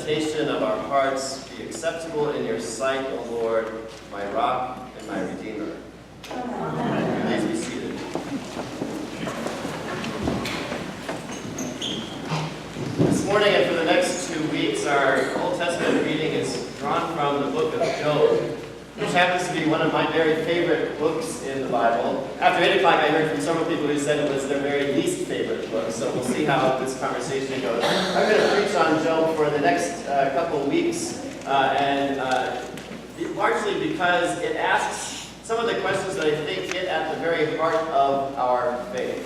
meditation of our hearts be acceptable in your sight, O Lord, my rock and my redeemer. Please be seated. This morning and for the next 2 weeks, our Old Testament reading is drawn from the book of Job, which happens to be one of my very favorite books in the Bible. After 8 o'clock, I heard from several people who said it was their very least favorite book, so we'll see how this conversation goes. I'm going to preach on Job for the next couple weeks, largely because it asks some of the questions that I think get at the very heart of our faith.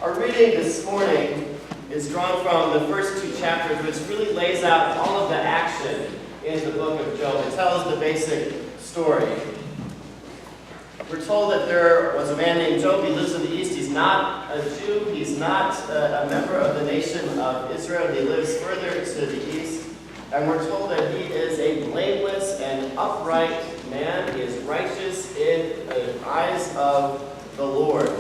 Our reading this morning is drawn from the first 2 chapters, which really lays out all of the action in the book of Job. It tells the basic story. We're told that there was a man named Job. He lives in the east. He's not a Jew. He's not a member of the nation of Israel. He lives further to the east. And we're told that he is a blameless and upright man. He is righteous in the eyes of the Lord.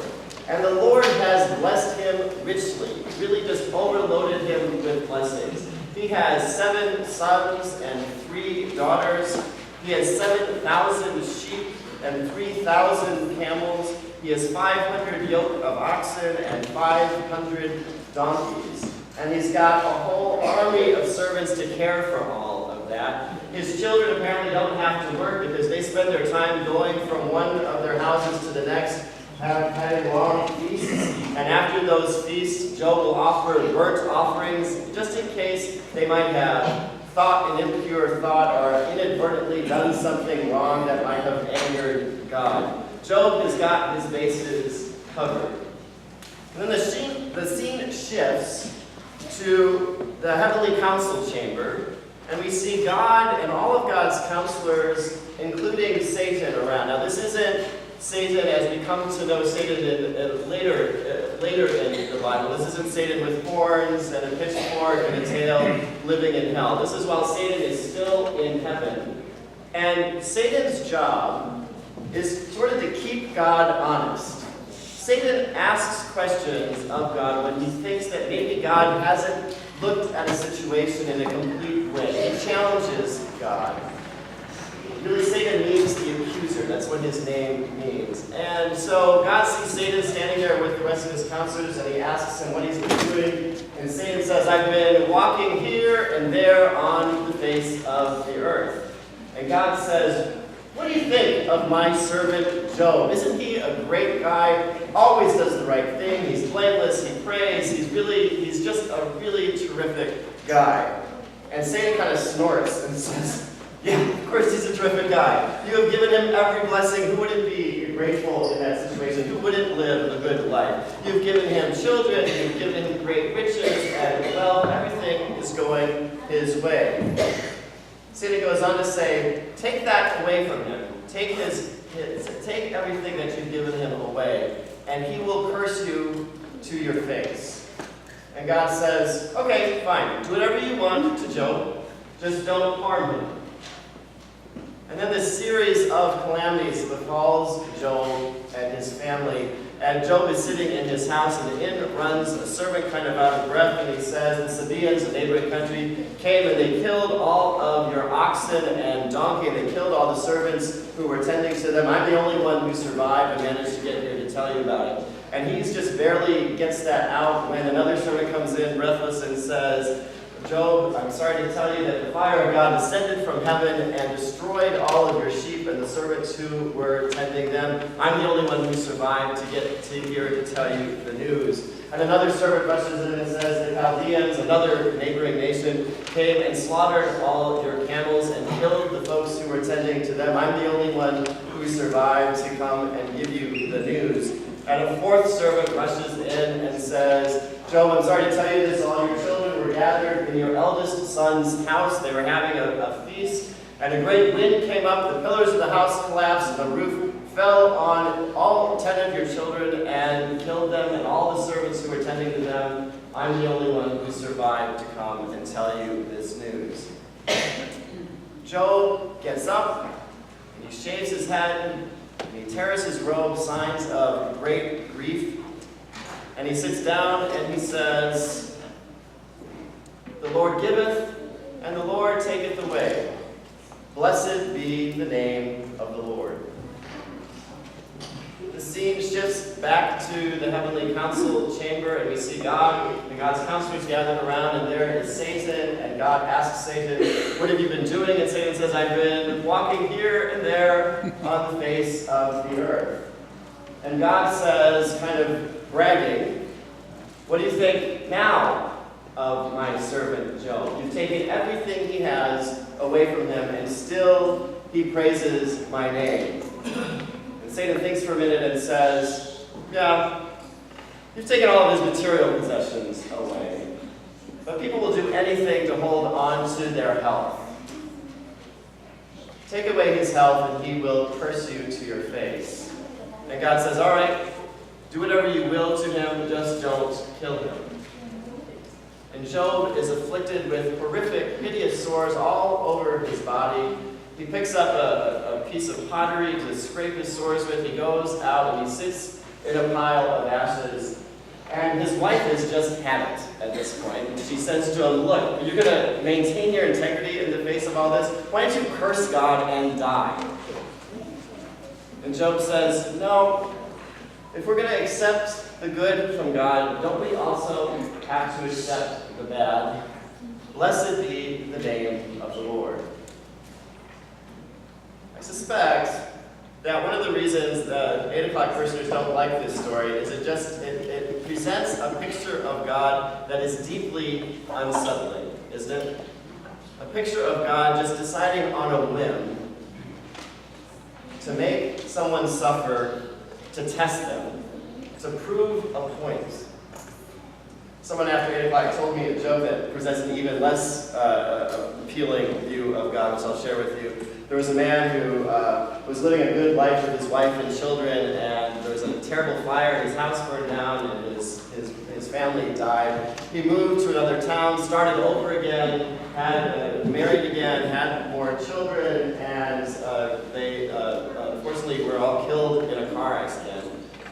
And the Lord has blessed him richly, really just overloaded him with blessings. He has 7 sons and 3 daughters. He has 7,000 sheep and 3,000 camels. He has 500 yoke of oxen and 500 donkeys. And he's got a whole army of servants to care for all of that. His children apparently don't have to work because they spend their time going from one of their houses to the next, having long feasts. And after those feasts, Job will offer burnt offerings just in case they might have thought an impure thought or inadvertently done something wrong that might have angered God. Job has got his bases covered. And then the scene shifts to the heavenly council chamber, and we see God and all of God's counselors, including Satan, around. Now, this isn't Satan as we come to know Satan later in the Bible. This isn't Satan with horns and a pitchfork and a tail living in hell. This is while Satan is still in heaven. And Satan's job is sort of to keep God honest. Satan asks questions of God when he thinks that maybe God hasn't looked at a situation in a complete way. He challenges God. Really, Satan means the accuser. That's what his name means. And so God sees Satan standing there with the rest of his counselors, and he asks him what he's been doing. And Satan says, I've been walking here and there on the face of the earth. And God says, what do you think of my servant Job? Isn't he a great guy? Always does the right thing. He's blameless. He prays. He's just a really terrific guy. And Satan kind of snorts and says, yeah, of course he's a terrific guy. You have given him every blessing. Who wouldn't be grateful in that situation? Who wouldn't live a good life? You've given him children. You've given him great riches and wealth. Everything is going his way. Satan goes on to say, take that away from him. Take everything that you've given him away, and he will curse you to your face. And God says, okay, fine. Do whatever you want to Job. Just don't harm him. And then this series of calamities befalls Job and his family. And Job is sitting in his house, and in runs a servant kind of out of breath, and he says, the Sabaeans, a neighboring country, came and they killed all of your oxen and donkey, and they killed all the servants who were tending to them. I'm the only one who survived and managed to get here to tell you about it. And he's just barely gets that out when another servant comes in, breathless, and says, Job, I'm sorry to tell you that the fire of God descended from heaven and destroyed all of your sheep and the servants who were tending them. I'm the only one who survived to get to here to tell you the news. And another servant rushes in and says, the Chaldeans, another neighboring nation, came and slaughtered all your camels and killed the folks who were tending to them. I'm the only one who survived to come and give you the news. And a fourth servant rushes in and says, Job, I'm sorry to tell you this, all your children were gathered in your eldest son's house. They were having a feast, and a great wind came up, the pillars of the house collapsed, and the roof fell on all 10 of your children and killed them, and all the servants who were tending to them. I'm the only one who survived to come and tell you this news. Job gets up, and he shaves his head, and he tears his robe, signs of great grief. And he sits down and he says, the Lord giveth, and the Lord taketh away. Blessed be the name of the Lord. The scene shifts back to the heavenly council chamber, and we see God and God's counselors gathered around, and there is Satan, and God asks Satan, "What have you been doing?" And Satan says, "I've been walking here and there on the face of the earth." And God says, kind of bragging, "What do you think now of my servant Job? You've taken everything he has away from him, and still he praises my name." Satan thinks for a minute and says, "Yeah, you've taken all of his material possessions away, but people will do anything to hold on to their health. Take away his health and he will curse you to your face." And God says, "All right, do whatever you will to him, just don't kill him." And Job is afflicted with horrific, hideous sores all over his body. He picks up a piece of pottery to scrape his sores with. He goes out and he sits in a pile of ashes. And his wife has just had it at this point. She says to him, "Look, you're going to maintain your integrity in the face of all this? Why don't you curse God and die?" And Job says, "No, if we're going to accept the good from God, don't we also have to accept the bad? Blessed be the name of the Lord." I suspect that one of the reasons that 8 o'clock parishioners don't like this story is it presents a picture of God that is deeply unsettling, isn't it? A picture of God just deciding on a whim to make someone suffer, to test them, to prove a point. Someone after 8 o'clock told me a joke that presents an even less appealing view of God, which I'll share with you. There was a man who was living a good life with his wife and children, and there was a terrible fire, his house burned down, and his family died. He moved to another town, started over again, had married again, had more children, and they unfortunately were all killed in a car accident.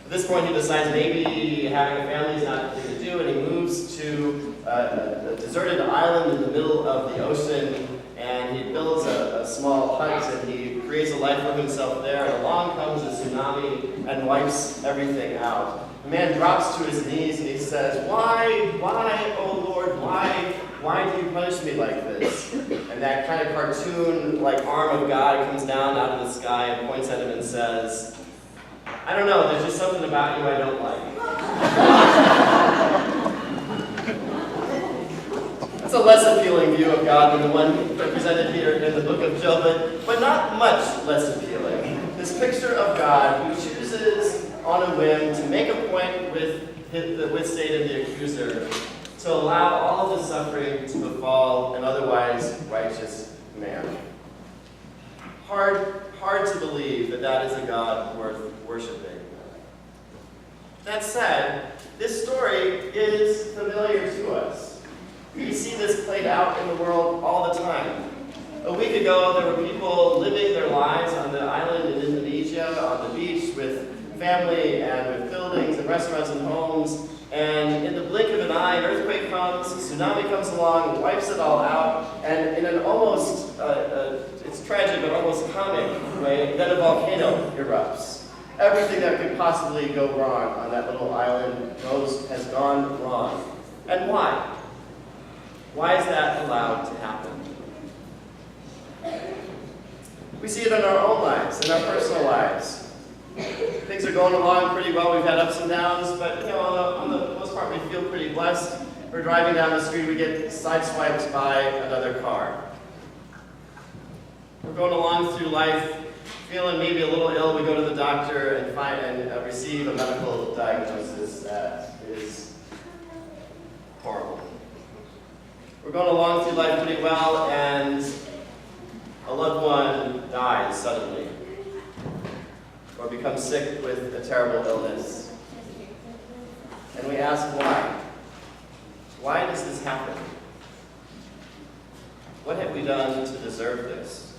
At this point, he decides maybe having a family is not the thing to do, and he moves to a deserted island in the middle of the ocean. And he builds a small hut, and he creates a life for himself there. And along comes a tsunami and wipes everything out. The man drops to his knees and he says, why, oh Lord, why do you punish me like this?" And that kind of cartoon-like arm of God comes down out of the sky and points at him and says, "I don't know, there's just something about you I don't like." It's a less appealing view of God than the one represented here in the book of Job, but not much less appealing. This picture of God who chooses on a whim to make a point with Satan the accuser, to allow all of the suffering to befall an otherwise righteous man. Hard to believe that is a God worth worshiping. That said, this story is familiar to us. We see this played out in the world all the time. A week ago, there were people living their lives on the island in Indonesia, on the beach, with family and with buildings and restaurants and homes. And in the blink of an eye, an earthquake comes, a tsunami comes along, wipes it all out, and in an almost, it's tragic but almost comic way, then a volcano erupts. Everything that could possibly go wrong on that little island has gone wrong. And why? Why is that allowed to happen? We see it in our own lives, in our personal lives. Things are going along pretty well. We've had ups and downs, but on the most part, we feel pretty blessed. We're driving down the street, we get sideswiped by another car. We're going along through life, feeling maybe a little ill. We go to the doctor and receive a medical diagnosis that is horrible. We're going along through life pretty well, and a loved one dies suddenly, or becomes sick with a terrible illness. And we ask why. Why does this happen? What have we done to deserve this?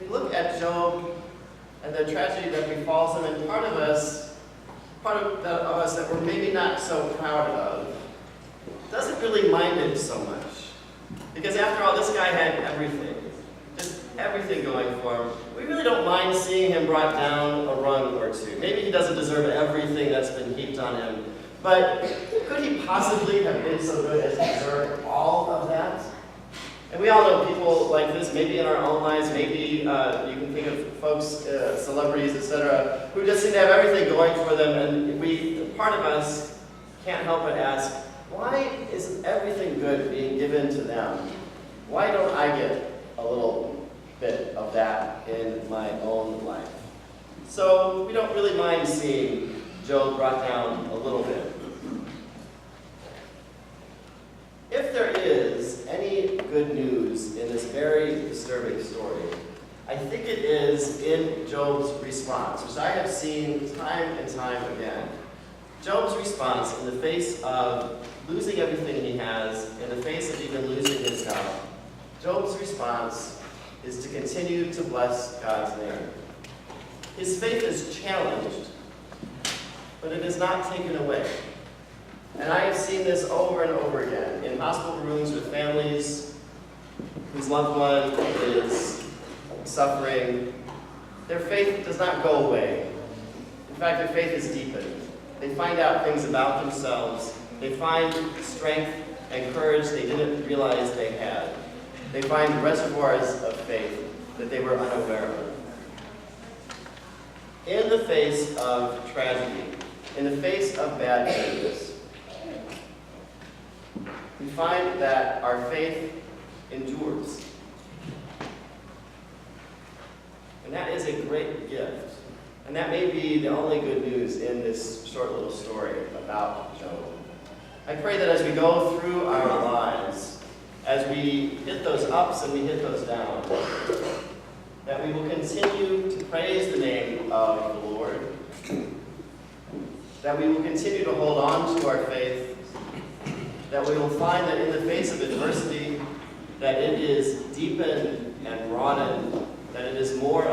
We look at Job and the tragedy that befalls him, and part of us that we're maybe not so proud of doesn't really mind it so much. Because after all, this guy had everything. Just everything going for him. We really don't mind seeing him brought down a rung or two. Maybe he doesn't deserve everything that's been heaped on him. But could he possibly have been so good as to deserve all of that? And we all know people like this, maybe in our own lives, maybe you can think of folks, celebrities, etc., who just seem to have everything going for them, and part of us can't help but ask, why isn't everything good being given to them? Why don't I get a little bit of that in my own life? So we don't really mind seeing Job brought down a little bit. If there is any good news in this very disturbing story, I think it is in Job's response, which I have seen time and time again. Job's response in the face of losing everything he has, in the face of even losing his health, Job's response is to continue to bless God's name. His faith is challenged, but it is not taken away. And I have seen this over and over again in hospital rooms with families whose loved one is suffering. Their faith does not go away. In fact, their faith is deepened. They find out things about themselves. They find strength and courage they didn't realize they had. They find reservoirs of faith that they were unaware of. In the face of tragedy, in the face of bad news, we find that our faith endures. And that is a great gift. And that may be the only good news in this short little story about Job. I pray that as we go through our lives, as we hit those ups and we hit those downs, that we will continue to praise the name of the Lord, that we will continue to hold on to our faith, that we will find that in the face of adversity, that it is deepened and broadened, that it is more